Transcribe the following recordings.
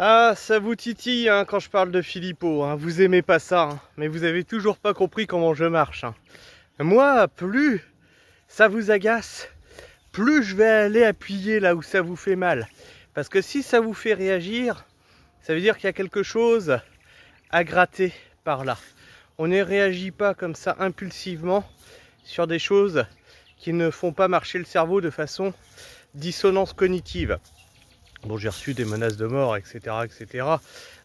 Ah, ça vous titille hein, quand je parle de Philippot, hein. Vous aimez pas ça, hein. Mais vous avez toujours pas compris comment je marche, hein. Moi, plus ça vous agace, plus je vais aller appuyer là où ça vous fait mal. Parce que si ça vous fait réagir, ça veut dire qu'il y a quelque chose à gratter par là. On ne réagit pas comme ça impulsivement sur des choses qui ne font pas marcher le cerveau de façon dissonance cognitive. Bon, j'ai reçu des menaces de mort, etc., etc.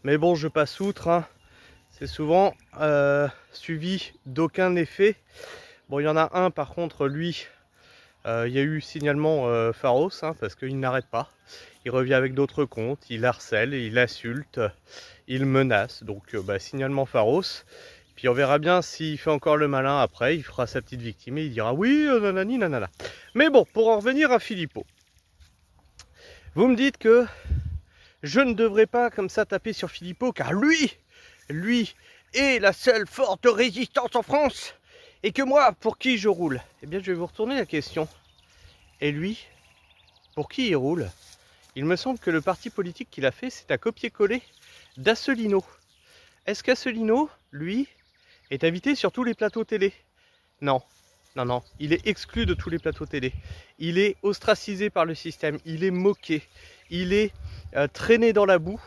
Mais bon, je passe outre, hein. C'est souvent suivi d'aucun effet. Bon, il y en a un, par contre, lui, il y a eu signalement Pharos, hein, parce qu'il n'arrête pas. Il revient avec d'autres comptes, il harcèle, il insulte, il menace. Donc, signalement Pharos. Puis on verra bien s'il fait encore le malin après. Il fera sa petite victime et il dira oui, nanani, nanana. Mais bon, pour en revenir à Philippot. Vous me dites que je ne devrais pas comme ça taper sur Philippot, car lui est la seule forte résistance en France, et que moi, pour qui je roule? Eh bien, je vais vous retourner la question. Et lui, pour qui il roule? Il me semble que le parti politique qu'il a fait, c'est un copier-coller d'Asselineau. Est-ce qu'Asselineau, lui, est invité sur tous les plateaux télé? Non. Non, non, il est exclu de tous les plateaux télé. Il est ostracisé par le système, il est moqué, il est traîné dans la boue,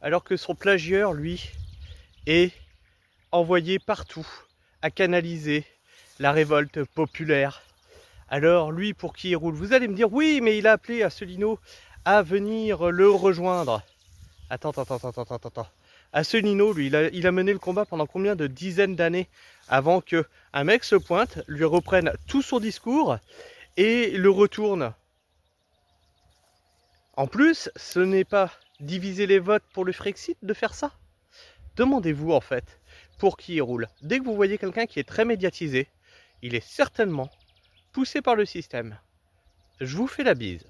alors que son plagieur, lui, est envoyé partout à canaliser la révolte populaire. Alors lui, pour qui il roule? Vous allez me dire, oui, mais il a appelé Asselineau à venir le rejoindre. Attends. Asselineau, lui, il a mené le combat pendant combien de dizaines d'années avant que un mec se pointe, lui reprenne tout son discours et le retourne. En plus, ce n'est pas diviser les votes pour le Frexit de faire ça. Demandez-vous en fait pour qui il roule. Dès que vous voyez quelqu'un qui est très médiatisé, il est certainement poussé par le système. Je vous fais la bise.